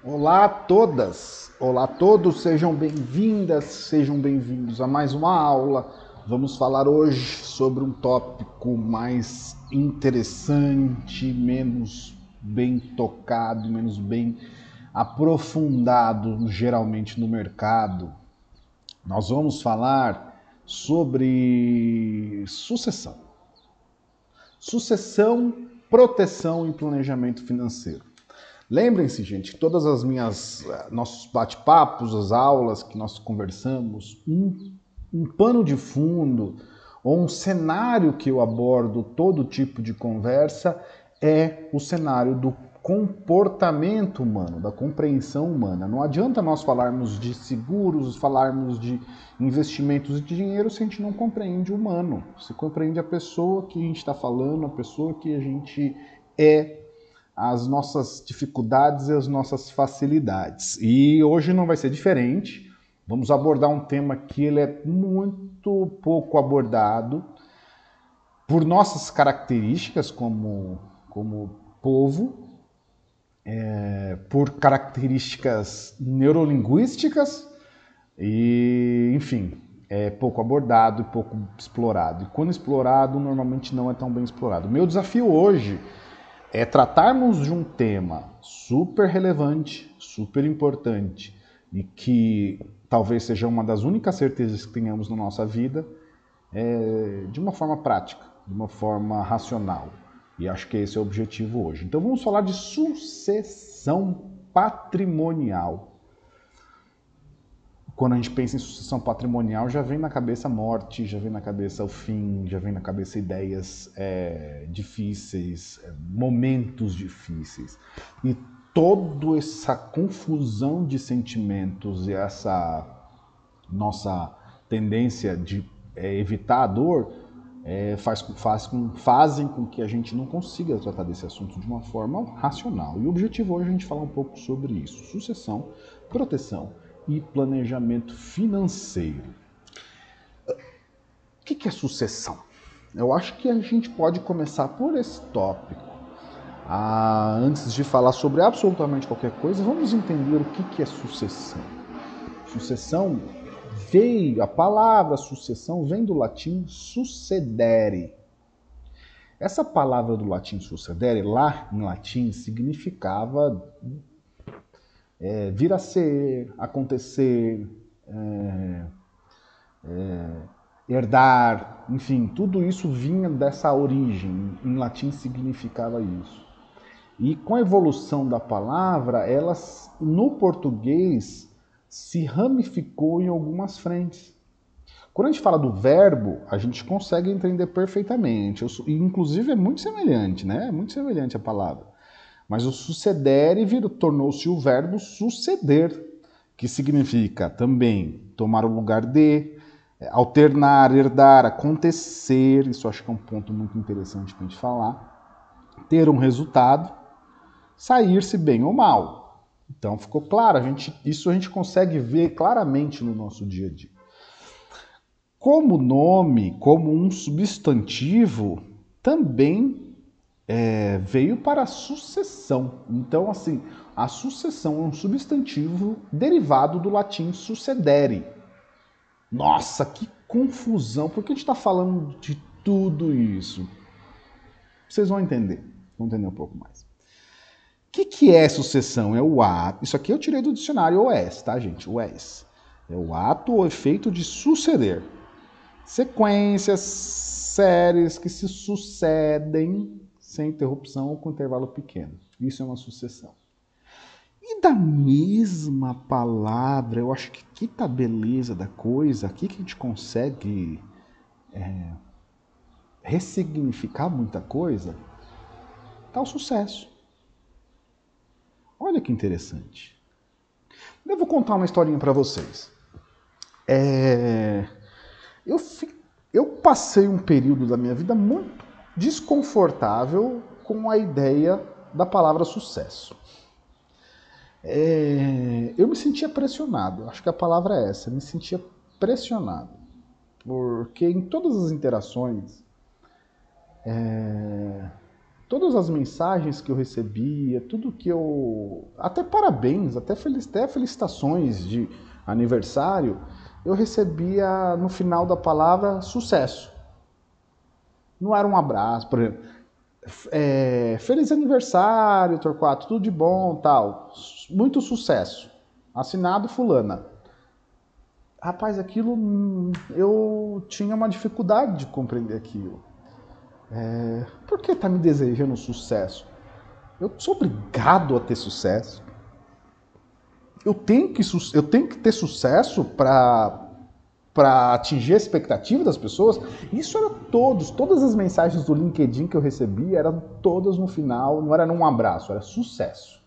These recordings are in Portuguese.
Olá a todas, olá a todos, sejam bem-vindas, sejam bem-vindos a mais uma aula. Vamos falar hoje sobre um tópico mais interessante, menos bem tocado, menos bem aprofundado geralmente no mercado. Nós vamos falar sobre sucessão. Sucessão, proteção e planejamento financeiro. Lembrem-se, gente, que todas as nossos bate-papos, as aulas que nós conversamos, um pano de fundo ou um cenário que eu abordo todo tipo de conversa é o cenário do comportamento humano, da compreensão humana. Não adianta nós falarmos de seguros, falarmos de investimentos de dinheiro se a gente não compreende o humano. Se compreende a pessoa que a gente está falando, a pessoa que a gente é, as nossas dificuldades e as nossas facilidades. E hoje não vai ser diferente. Vamos abordar um tema que ele é muito pouco abordado por nossas características como povo, por características neurolinguísticas e, enfim, é pouco abordado e pouco explorado. E quando explorado, normalmente não é tão bem explorado. O meu desafio hoje é tratarmos de um tema super relevante, super importante e que talvez seja uma das únicas certezas que tenhamos na nossa vida, de uma forma prática, de uma forma racional. E acho que esse é o objetivo hoje. Então vamos falar de sucessão patrimonial. Quando a gente pensa em sucessão patrimonial, já vem na cabeça a morte, já vem na cabeça o fim, já vem na cabeça ideias difíceis, momentos difíceis. E toda essa confusão de sentimentos e essa nossa tendência de evitar a dor fazem com que a gente não consiga tratar desse assunto de uma forma racional. E o objetivo hoje é a gente falar um pouco sobre isso: sucessão, proteção e planejamento financeiro. O que é sucessão? Eu acho que a gente pode começar por esse tópico. Antes de falar sobre absolutamente qualquer coisa, vamos entender o que é sucessão. Sucessão a palavra sucessão vem do latim succedere. Essa palavra do latim succedere, lá em latim, significava vir a ser, acontecer, herdar, enfim, tudo isso vinha dessa origem. Em latim significava isso. E com a evolução da palavra, ela no português se ramificou em algumas frentes. Quando a gente fala do verbo, a gente consegue entender perfeitamente. Inclusive é muito semelhante, né? É muito semelhante a palavra. Mas o sucedere tornou-se o verbo suceder, que significa também tomar o lugar de, alternar, herdar, acontecer. Isso acho que é um ponto muito interessante para a gente falar. Ter um resultado, sair-se bem ou mal. Então ficou claro, isso a gente consegue ver claramente no nosso dia a dia. Como nome, como um substantivo, também veio para a sucessão. Então, assim, a sucessão é um substantivo derivado do latim succedere. Nossa, que confusão! Por que a gente está falando de tudo isso? Vocês vão entender um pouco mais. O que é sucessão? É o ato. Isso aqui eu tirei do dicionário OS, tá, gente? OS. É o ato ou efeito de suceder. Sequências, séries que se sucedem sem interrupção ou com intervalo pequeno. Isso é uma sucessão. E da mesma palavra, eu acho que aqui tá a beleza da coisa, aqui que a gente consegue ressignificar muita coisa, tá o sucesso. Olha que interessante. Eu vou contar uma historinha para vocês. Eu passei um período da minha vida muito desconfortável com a ideia da palavra sucesso. Eu me sentia pressionado, acho que a palavra é essa, me sentia pressionado, porque em todas as interações todas as mensagens que eu recebia, tudo que eu... Até parabéns, até felicitações de aniversário, eu recebia no final da palavra sucesso. Não era um abraço, por exemplo. Feliz aniversário, Torquato, tudo de bom, tal. Muito sucesso. Assinado fulana. Rapaz, aquilo eu tinha uma dificuldade de compreender aquilo. Por que tá me desejando sucesso? Eu sou obrigado a ter sucesso. Eu tenho que ter sucesso para atingir a expectativa das pessoas. Isso era todas as mensagens do LinkedIn que eu recebia eram todas no final, não era num abraço, era sucesso.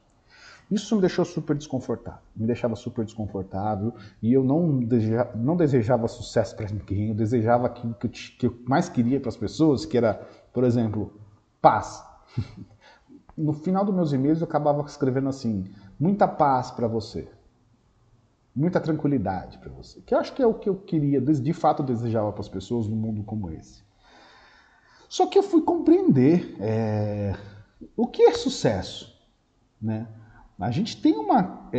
Isso me deixou super desconfortável, me deixava super desconfortável e eu não desejava sucesso para ninguém, eu desejava aquilo que eu mais queria para as pessoas, que era, por exemplo, paz. No final dos meus e-mails eu acabava escrevendo assim, muita paz para você. Muita tranquilidade para você. Que eu acho que é o que eu queria, de fato desejava para as pessoas num mundo como esse. Só que eu fui compreender o que é sucesso, né? A gente tem uma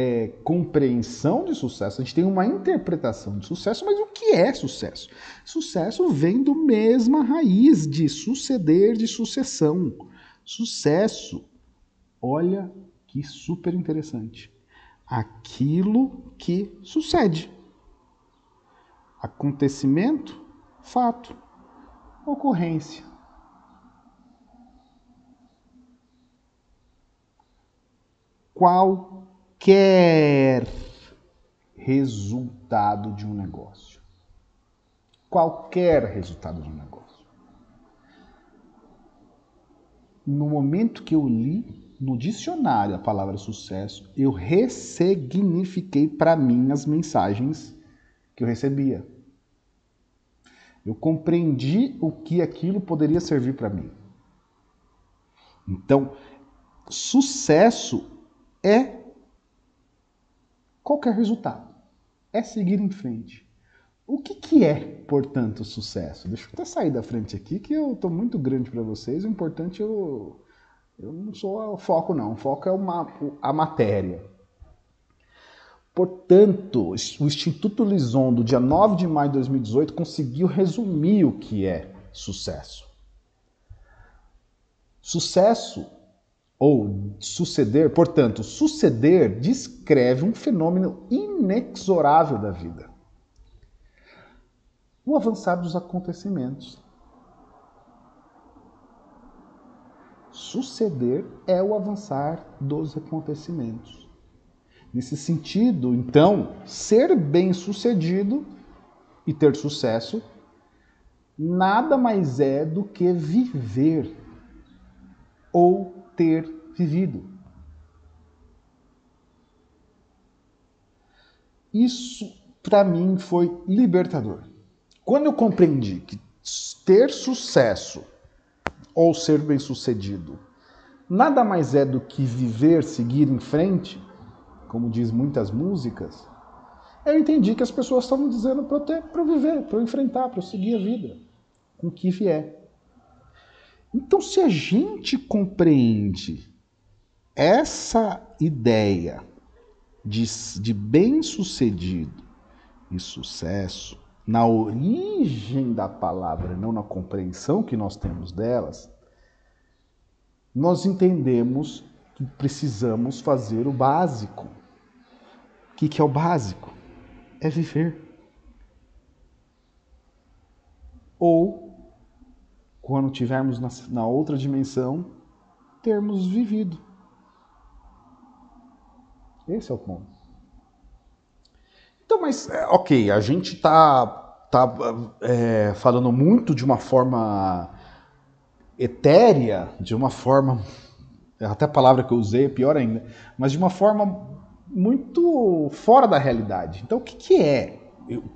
compreensão de sucesso, a gente tem uma interpretação de sucesso, mas o que é sucesso? Sucesso vem do mesma raiz de suceder, de sucessão. Sucesso, olha que super interessante. Aquilo que sucede. Acontecimento, fato, ocorrência. Qualquer resultado de um negócio. Qualquer resultado de um negócio. No momento que eu li no dicionário a palavra sucesso, eu ressignifiquei para mim as mensagens que eu recebia. Eu compreendi o que aquilo poderia servir para mim. Então, sucesso é qualquer resultado. É seguir em frente. O que é, portanto, sucesso? Deixa eu até sair da frente aqui, que eu estou muito grande para vocês. O importante eu não sou o foco, não. O foco é a matéria. Portanto, o Instituto Lison, do dia 9 de maio de 2018, conseguiu resumir o que é sucesso. Sucesso, ou suceder, portanto, suceder descreve um fenômeno inexorável da vida. O avançar dos acontecimentos. Suceder é o avançar dos acontecimentos. Nesse sentido, então, ser bem-sucedido e ter sucesso nada mais é do que viver ou ter vivido. Isso, para mim, foi libertador. Quando eu compreendi que ter sucesso ou ser bem-sucedido nada mais é do que viver, seguir em frente, como diz muitas músicas, eu entendi que as pessoas estavam dizendo para eu viver, para eu enfrentar, para eu seguir a vida, com o que vier. Então, se a gente compreende essa ideia de bem-sucedido e sucesso na origem da palavra, não na compreensão que nós temos delas, nós entendemos que precisamos fazer o básico. O que é o básico? É viver. Ou, quando tivermos na outra dimensão, termos vivido. Esse é o ponto. Então, mas, ok, a gente tá falando muito de uma forma etérea, de uma forma, até a palavra que eu usei é pior ainda, mas de uma forma muito fora da realidade. Então, o que é?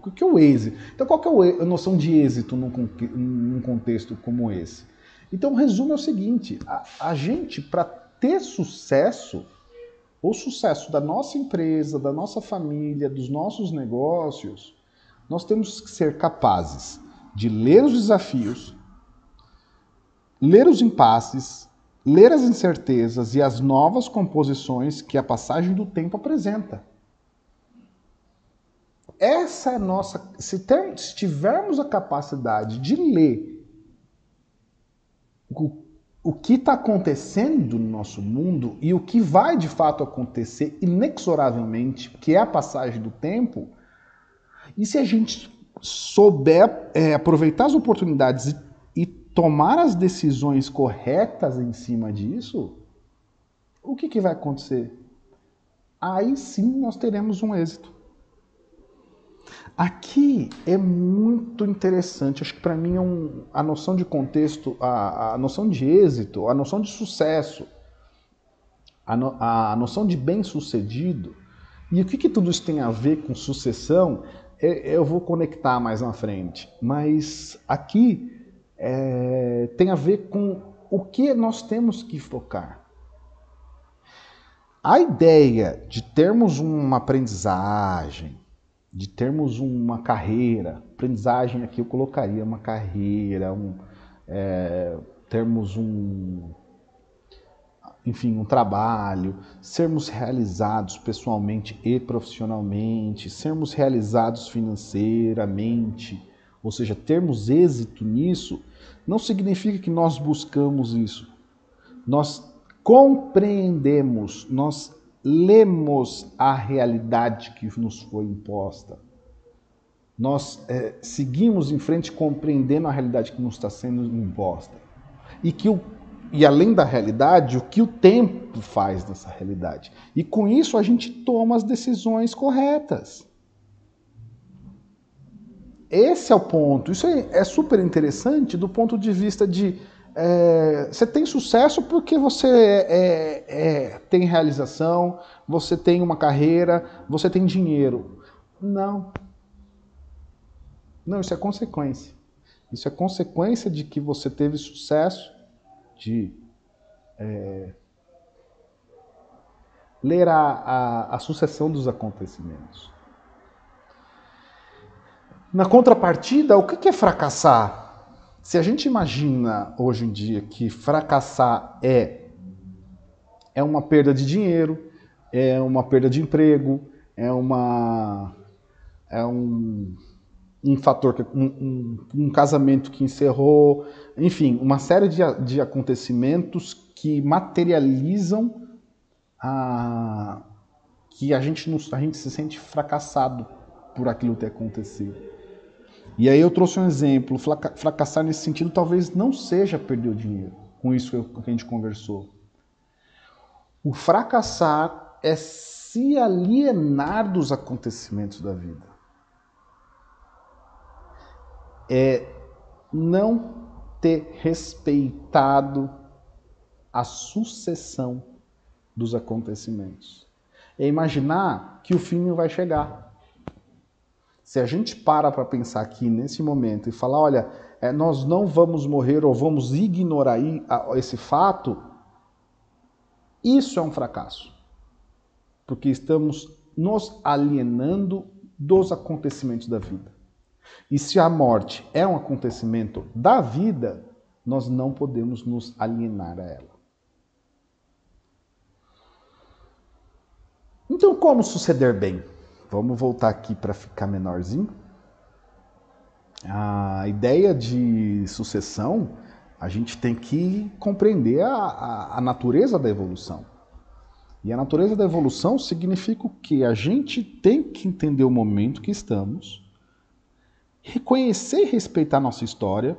O que é o êxito? Então, qual que é a noção de êxito num contexto como esse? Então, o resumo é o seguinte, a gente, para ter sucesso, o sucesso da nossa empresa, da nossa família, dos nossos negócios, nós temos que ser capazes de ler os desafios, ler os impasses, ler as incertezas e as novas composições que a passagem do tempo apresenta. Essa é a nossa. Se tivermos a capacidade de ler o que está acontecendo no nosso mundo e o que vai de fato acontecer inexoravelmente, que é a passagem do tempo, e se a gente souber aproveitar as oportunidades e tomar as decisões corretas em cima disso, o que vai acontecer? Aí sim nós teremos um êxito. Aqui é muito interessante, acho que para mim a noção de contexto, a noção de êxito, a noção de sucesso, a noção de bem-sucedido, e o que tudo isso tem a ver com sucessão, eu vou conectar mais na frente, mas aqui tem a ver com o que nós temos que focar. A ideia de termos uma aprendizagem, de termos uma carreira, aprendizagem aqui eu colocaria uma carreira, termos enfim, um trabalho, sermos realizados pessoalmente e profissionalmente, sermos realizados financeiramente, ou seja, termos êxito nisso, não significa que nós buscamos isso. Nós compreendemos, nós lemos a realidade que nos foi imposta. Nós seguimos em frente compreendendo a realidade que nos está sendo imposta. E além da realidade, o que o tempo faz nessa realidade. E com isso a gente toma as decisões corretas. Esse é o ponto. Isso é super interessante do ponto de vista de você tem sucesso porque você tem realização, você tem uma carreira, você tem dinheiro. Não. Não, isso é consequência. Isso é consequência de que você teve sucesso, de ler a sucessão dos acontecimentos. Na contrapartida, o que é fracassar? Se a gente imagina hoje em dia que fracassar é uma perda de dinheiro, é uma perda de emprego, é um fator, um casamento que encerrou, enfim, uma série de acontecimentos que materializam que a gente se sente fracassado por aquilo ter acontecido. E aí eu trouxe um exemplo, fracassar nesse sentido talvez não seja perder o dinheiro, com isso que a gente conversou. O fracassar é se alienar dos acontecimentos da vida. É não ter respeitado a sucessão dos acontecimentos. É imaginar que o fim não vai chegar. Se a gente para pensar aqui nesse momento e falar, olha, nós não vamos morrer ou vamos ignorar esse fato, isso é um fracasso. Porque estamos nos alienando dos acontecimentos da vida. E se a morte é um acontecimento da vida, nós não podemos nos alienar a ela. Então, como suceder bem? Vamos voltar aqui para ficar menorzinho. A ideia de sucessão, a gente tem que compreender a natureza da evolução. E a natureza da evolução significa que a gente tem que entender o momento que estamos, reconhecer e respeitar nossa história.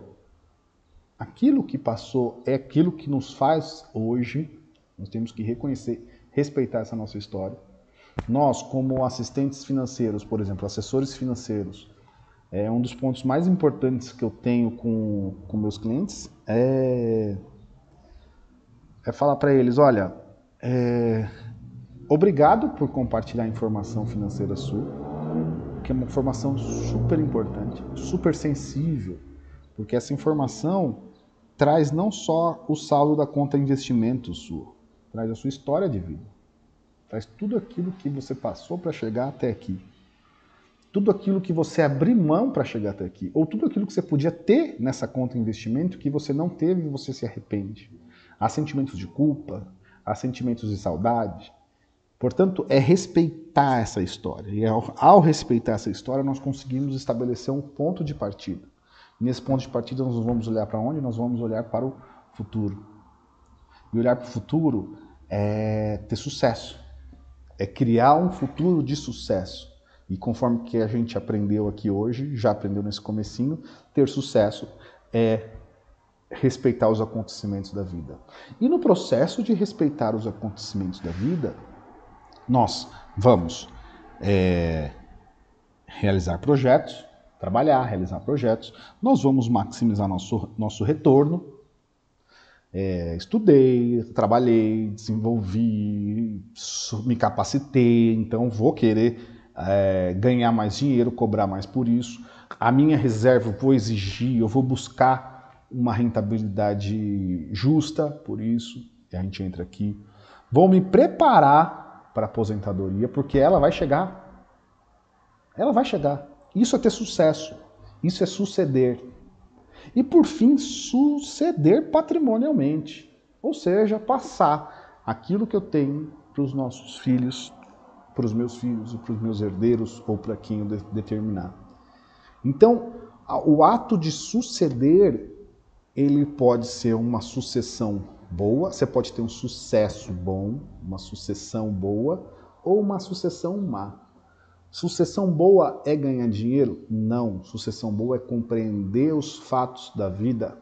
Aquilo que passou é aquilo que nos faz hoje. Nós temos que reconhecer, respeitar essa nossa história. Nós, como assistentes financeiros, por exemplo, assessores financeiros, um dos pontos mais importantes que eu tenho com meus clientes é falar para eles, olha, obrigado por compartilhar a informação financeira sua, que é uma informação super importante, super sensível, porque essa informação traz não só o saldo da conta investimentos sua, traz a sua história de vida. Traz tudo aquilo que você passou para chegar até aqui. Tudo aquilo que você abriu mão para chegar até aqui. Ou tudo aquilo que você podia ter nessa conta de investimento que você não teve e você se arrepende. há sentimentos de culpa, há sentimentos de saudade. Portanto, é respeitar essa história. E ao respeitar essa história, nós conseguimos estabelecer um ponto de partida. Nesse ponto de partida, nós vamos olhar para onde? Nós vamos olhar para o futuro. E olhar para o futuro é ter sucesso. É criar um futuro de sucesso. E conforme que a gente aprendeu aqui hoje, já aprendeu nesse comecinho, ter sucesso é respeitar os acontecimentos da vida. E no processo de respeitar os acontecimentos da vida, nós vamos realizar projetos, trabalhar, realizar projetos, nós vamos maximizar nosso retorno. Estudei, trabalhei, desenvolvi, me capacitei, então vou querer ganhar mais dinheiro, cobrar mais por isso. A minha reserva eu vou exigir, eu vou buscar uma rentabilidade justa por isso, e a gente entra aqui. Vou me preparar para a aposentadoria, porque ela vai chegar. Ela vai chegar. Isso é ter sucesso, isso é suceder. E por fim, suceder patrimonialmente, ou seja, passar aquilo que eu tenho para os nossos filhos, para os meus filhos, para os meus herdeiros ou para quem eu determinar. Então, o ato de suceder, ele pode ser uma sucessão boa, você pode ter um sucesso bom, uma sucessão boa ou uma sucessão má. Sucessão boa é ganhar dinheiro? Não. Sucessão boa é compreender os fatos da vida,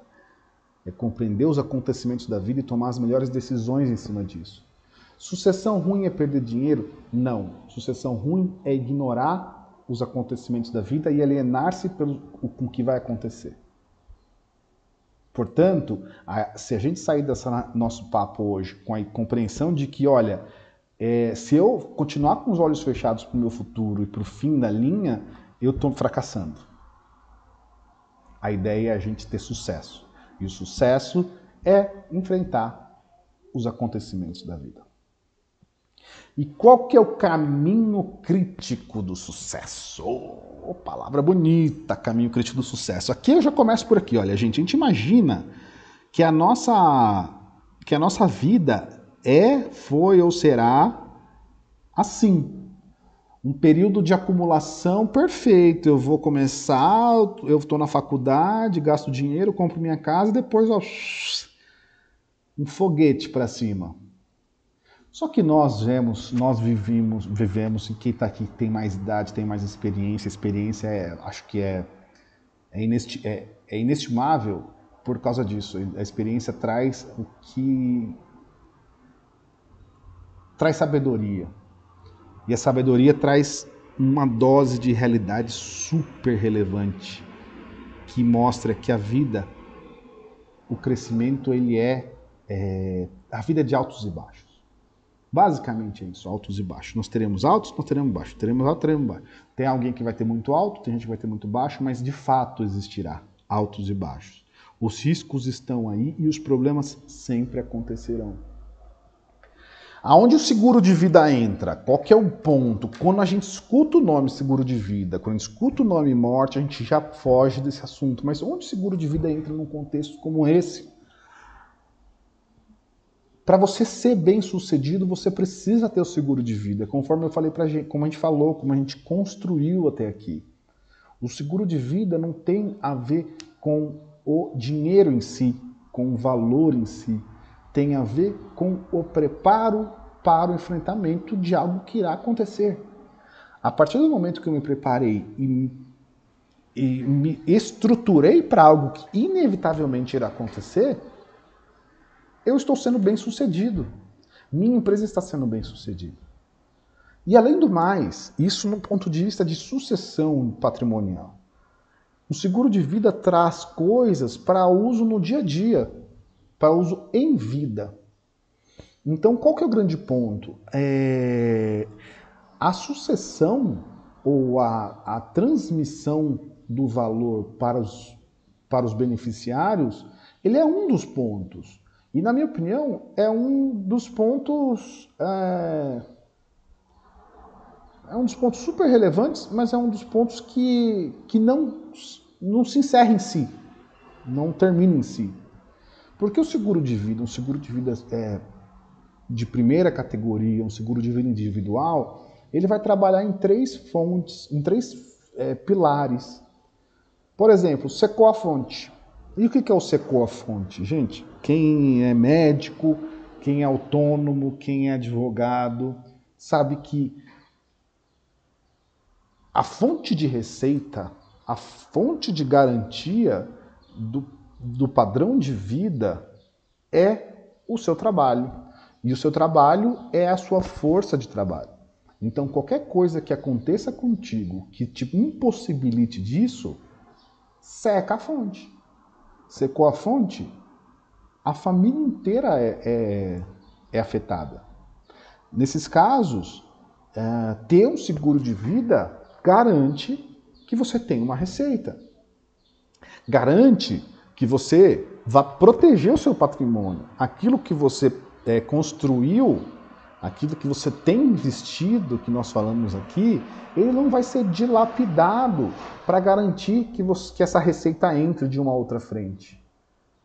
é compreender os acontecimentos da vida e tomar as melhores decisões em cima disso. Sucessão ruim é perder dinheiro? Não. Sucessão ruim é ignorar os acontecimentos da vida e alienar-se com o que vai acontecer. Portanto, se a gente sair desse nosso papo hoje com a compreensão de que, olha, se eu continuar com os olhos fechados para o meu futuro e para o fim da linha, eu estou fracassando. A ideia é a gente ter sucesso. E o sucesso é enfrentar os acontecimentos da vida. E qual que é o caminho crítico do sucesso? Oh, palavra bonita, caminho crítico do sucesso. Aqui eu já começo por aqui, olha, gente. A gente imagina que a nossa vida foi ou será assim. Um período de acumulação perfeito. Eu vou começar, eu estou na faculdade, gasto dinheiro, compro minha casa e depois, ó, um foguete para cima. Só que nós vivemos, e quem está aqui tem mais idade, tem mais experiência. A experiência acho que é inestimável por causa disso. A experiência traz traz sabedoria. E a sabedoria traz uma dose de realidade super relevante, que mostra que a vida, o crescimento, a vida é de altos e baixos. Basicamente é isso, altos e baixos. Nós teremos altos, nós teremos baixos. Teremos alto, teremos baixo. Tem alguém que vai ter muito alto, tem gente que vai ter muito baixo, mas de fato existirá altos e baixos. Os riscos estão aí e os problemas sempre acontecerão. Aonde o seguro de vida entra? Qual que é o ponto? Quando a gente escuta o nome seguro de vida, quando a gente escuta o nome morte, a gente já foge desse assunto. Mas onde o seguro de vida entra num contexto como esse? Para você ser bem sucedido, você precisa ter o seguro de vida, conforme eu falei pra gente, como a gente falou, como a gente construiu até aqui. O seguro de vida não tem a ver com o dinheiro em si, com o valor em si. Tem a ver com o preparo para o enfrentamento de algo que irá acontecer. A partir do momento que eu me preparei e me estruturei para algo que inevitavelmente irá acontecer, eu estou sendo bem sucedido. Minha empresa está sendo bem sucedida. E além do mais, isso no ponto de vista de sucessão patrimonial. O seguro de vida traz coisas para uso no dia a dia, para uso em vida. Então, qual que é o grande ponto? A sucessão ou a transmissão do valor para os beneficiários, ele é um dos pontos. E, na minha opinião, é um dos pontos super relevantes, mas é um dos pontos que não se encerra em si, não termina em si. Porque o seguro de vida, um seguro de vida de primeira categoria, um seguro de vida individual, ele vai trabalhar em 3 fontes, em 3 pilares. Por exemplo, secou a fonte. E o que é o secou a fonte? Gente, quem é médico, quem é autônomo, quem é advogado, sabe que a fonte de receita, a fonte de garantia do padrão de vida é o seu trabalho. E o seu trabalho é a sua força de trabalho. Então, qualquer coisa que aconteça contigo que te impossibilite disso, seca a fonte. Secou a fonte, a família inteira é afetada. Nesses casos, ter um seguro de vida garante que você tenha uma receita. Garante que você vá proteger o seu patrimônio. Aquilo que você construiu, aquilo que você tem investido, que nós falamos aqui, ele não vai ser dilapidado para garantir que essa receita entre de uma outra frente.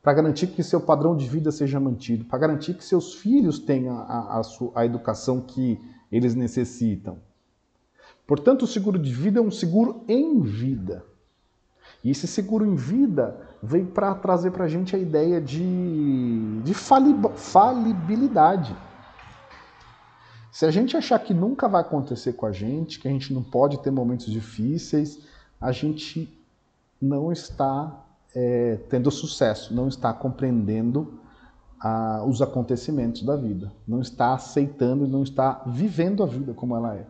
Para garantir que seu padrão de vida seja mantido, para garantir que seus filhos tenham a educação que eles necessitam. Portanto, o seguro de vida é um seguro em vida. E esse seguro em vida vem para trazer para a gente a ideia de falibilidade. Se a gente achar que nunca vai acontecer com a gente, que a gente não pode ter momentos difíceis, a gente não está tendo sucesso, não está compreendendo os acontecimentos da vida, não está aceitando e não está vivendo a vida como ela é.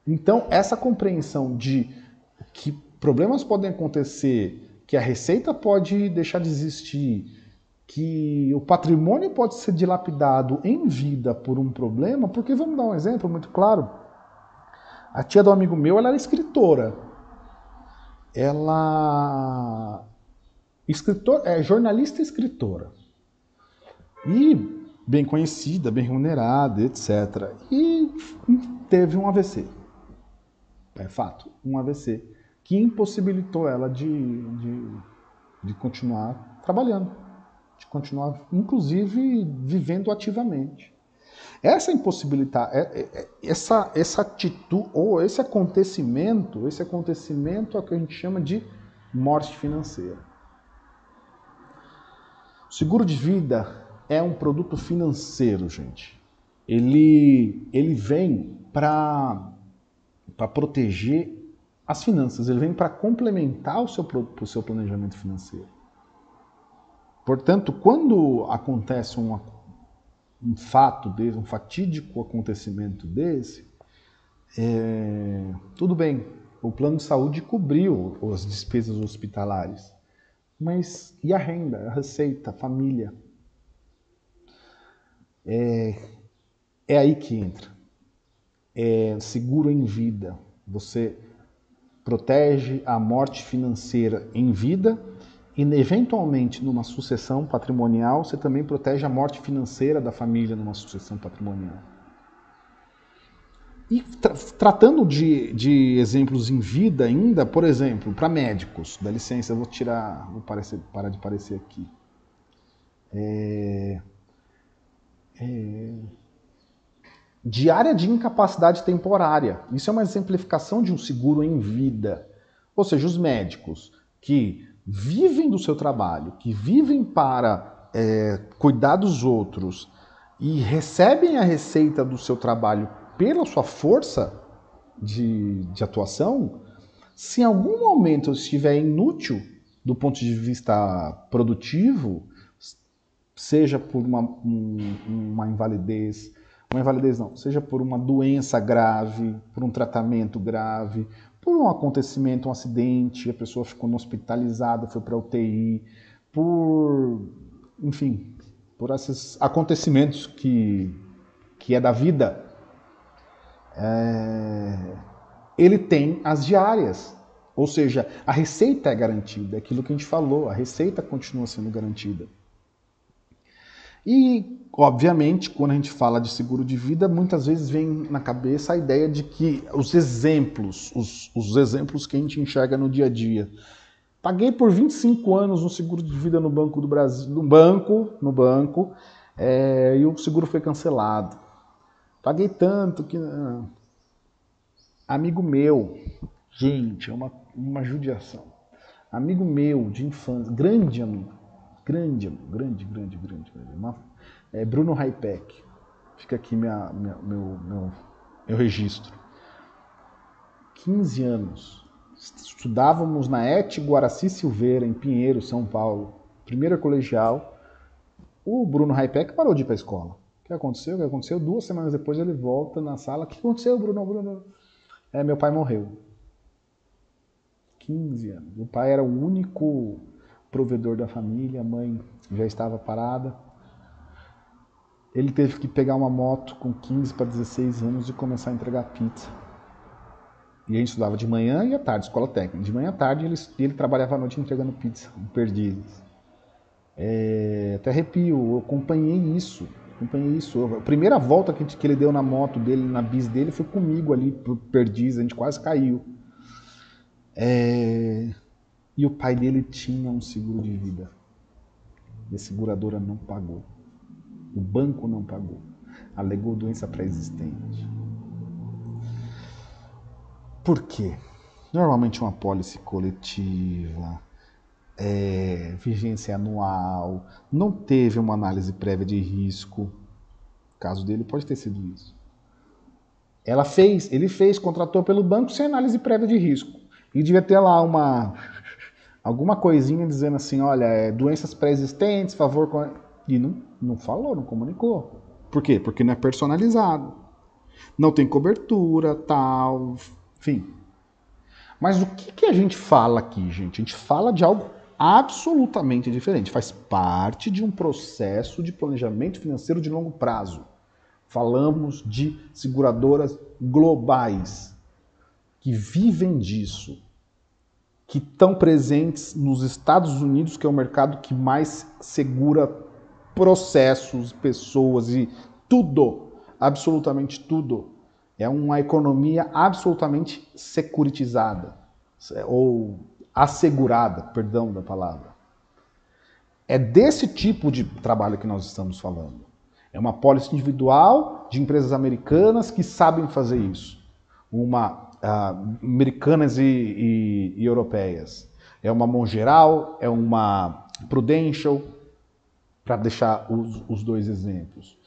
Então, essa compreensão de que problemas podem acontecer, que a receita pode deixar de existir, que o patrimônio pode ser dilapidado em vida por um problema, porque vamos dar um exemplo muito claro. A tia do amigo meu, ela era escritora. Ela é jornalista e escritora. E bem conhecida, bem remunerada, etc. E teve um AVC. É fato, um AVC, que impossibilitou ela de continuar trabalhando, de continuar, inclusive, vivendo ativamente. Essa impossibilidade, essa atitude, ou esse acontecimento é o que a gente chama de morte financeira. O seguro de vida é um produto financeiro, gente. Ele vem para proteger as finanças, ele vem para complementar o seu planejamento financeiro. Portanto, quando acontece um fato desse, um fatídico acontecimento desse, tudo bem, o plano de saúde cobriu as despesas hospitalares, mas e a renda, a receita, a família? É aí que entra. Seguro em vida. Você protege a morte financeira em vida e, eventualmente, numa sucessão patrimonial, você também protege a morte financeira da família numa sucessão patrimonial. E tratando de exemplos em vida ainda, por exemplo, para médicos, dá licença, eu vou parar de aparecer aqui. Diária de incapacidade temporária. Isso é uma exemplificação de um seguro em vida. Ou seja, os médicos que vivem do seu trabalho, que vivem para cuidar dos outros e recebem a receita do seu trabalho pela sua força de atuação, se em algum momento estiver inútil do ponto de vista produtivo, seja por uma invalidez, seja por uma doença grave, por um tratamento grave, por um acontecimento, um acidente, a pessoa ficou hospitalizada, foi para UTI, por esses acontecimentos que é da vida, ele tem as diárias, ou seja, a receita é garantida, é aquilo que a gente falou, a receita continua sendo garantida. E, obviamente, quando a gente fala de seguro de vida, muitas vezes vem na cabeça a ideia de que os exemplos que a gente enxerga no dia a dia, Paguei por 25 anos um seguro de vida no Banco do Brasil, no banco, e o seguro foi cancelado. Paguei tanto que... Amigo meu, gente, é uma judiação. Amigo meu de infância, grande amigo, grande, Bruno Raipec. Fica aqui meu registro. 15 anos. Estudávamos na ET Guaraci Silveira, em Pinheiro, São Paulo. Primeira colegial. O Bruno Raipec parou de ir para a escola. O que aconteceu? 2 semanas depois ele volta na sala. O que aconteceu, Bruno? Meu pai morreu. 15 anos. O pai era o único provedor da família, a mãe já estava parada. Ele teve que pegar uma moto com 15 para 16 anos e começar a entregar pizza. E a gente estudava de manhã e à tarde, escola técnica. De manhã à tarde ele trabalhava à noite entregando pizza, em Perdizes. Até arrepio, eu acompanhei isso. A primeira volta que ele deu na moto dele, na bis dele, foi comigo ali por Perdizes, a gente quase caiu. E o pai dele tinha um seguro de vida. E a seguradora não pagou. O banco não pagou. Alegou doença pré-existente. Por quê? Normalmente uma apólice coletiva, vigência anual, não teve uma análise prévia de risco. O caso dele pode ter sido isso. Ele fez, contratou pelo banco sem análise prévia de risco. E devia ter lá alguma coisinha dizendo assim, olha, doenças pré-existentes, favor... E não falou, não comunicou. Por quê? Porque não é personalizado. Não tem cobertura, tal, enfim. Mas o que a gente fala aqui, gente? A gente fala de algo absolutamente diferente. Faz parte de um processo de planejamento financeiro de longo prazo. Falamos de seguradoras globais que vivem disso, que estão presentes nos Estados Unidos, que é o mercado que mais segura processos, pessoas e tudo, absolutamente tudo. É uma economia absolutamente securitizada, ou assegurada, perdão da palavra. É desse tipo de trabalho que nós estamos falando. É uma pólice individual de empresas americanas que sabem fazer isso. Americanas e europeias. É uma Mongeral, é uma Prudential, para deixar os dois exemplos.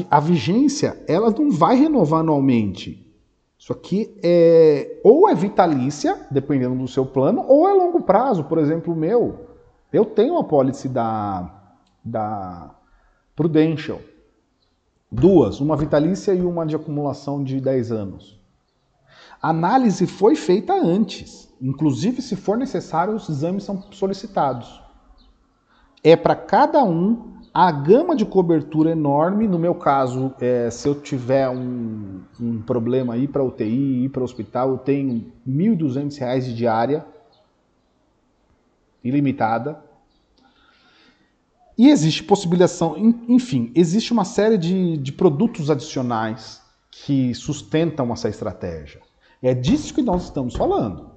A vigência, ela não vai renovar anualmente. Isso aqui ou é vitalícia, dependendo do seu plano, ou é longo prazo. Por exemplo, o meu. Eu tenho uma pólice da Prudential. 2, uma vitalícia e uma de acumulação de 10 anos. A análise foi feita antes. Inclusive, se for necessário, os exames são solicitados. É para cada um a gama de cobertura enorme. No meu caso, se eu tiver um problema, ir para UTI, ir para o hospital, eu tenho R$ 1.200 de diária, ilimitada. E existe possibilitação, enfim, existe uma série de produtos adicionais que sustentam essa estratégia. É disso que nós estamos falando.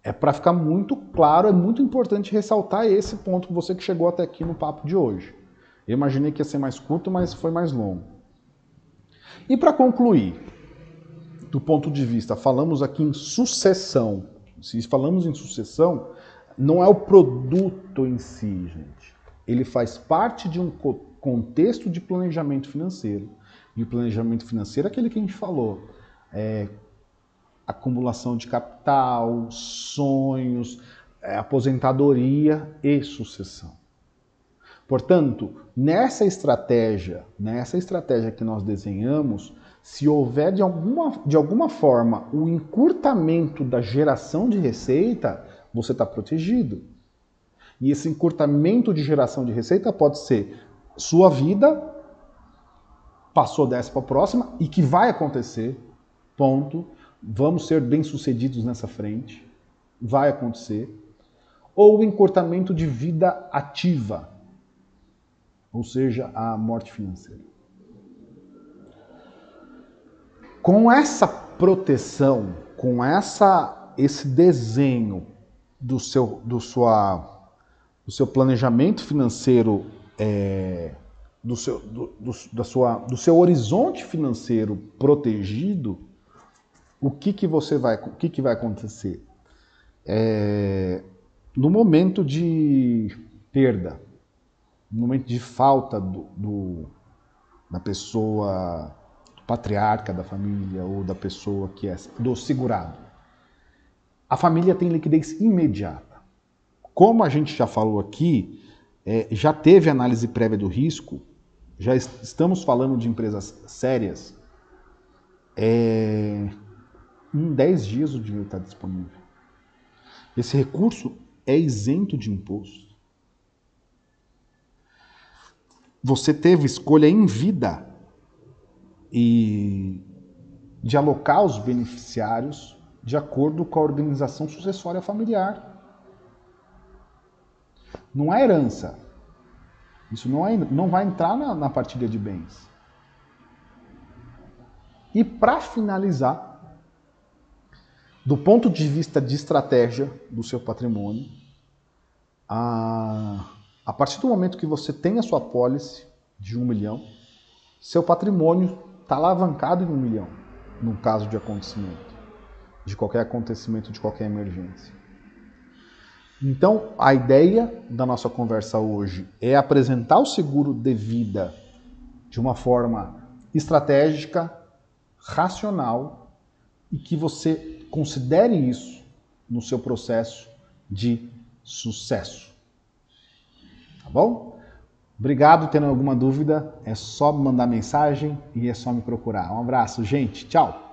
É para ficar muito claro, é muito importante ressaltar esse ponto, você que chegou até aqui no papo de hoje. Eu imaginei que ia ser mais curto, mas foi mais longo. E para concluir, do ponto de vista, falamos aqui em sucessão. Se falamos em sucessão, não é o produto em si, gente. Ele faz parte de um contexto de planejamento financeiro. E o planejamento financeiro é aquele que a gente falou. Acumulação de capital, sonhos, aposentadoria e sucessão. Portanto, nessa estratégia que nós desenhamos, se houver de alguma forma o encurtamento da geração de receita, você está protegido. E esse encurtamento de geração de receita pode ser sua vida, passou dessa para a próxima, e que vai acontecer, ponto. Vamos ser bem-sucedidos nessa frente, vai acontecer. Ou o encurtamento de vida ativa, ou seja, a morte financeira. Com essa proteção, com esse desenho do seu planejamento financeiro, do seu horizonte financeiro protegido, o que vai acontecer? No momento de perda, no momento de falta da pessoa, do patriarca da família ou da pessoa que é do segurado, a família tem liquidez imediata. Como a gente já falou aqui, já teve análise prévia do risco, já estamos falando de empresas sérias, em 10 dias o dinheiro está disponível. Esse recurso é isento de imposto. Você teve escolha em vida e de alocar os beneficiários de acordo com a organização sucessória familiar. Não é herança. Isso não vai entrar na partilha de bens. E para finalizar, do ponto de vista de estratégia do seu patrimônio, a partir do momento que você tem a sua pólice de 1 milhão, seu patrimônio está alavancado em 1 milhão, no caso de qualquer acontecimento, de qualquer emergência. Então, a ideia da nossa conversa hoje é apresentar o seguro de vida de uma forma estratégica, racional, e que você considere isso no seu processo de sucesso. Tá bom? Obrigado. Tendo alguma dúvida, é só me mandar mensagem e é só me procurar. Um abraço, gente. Tchau.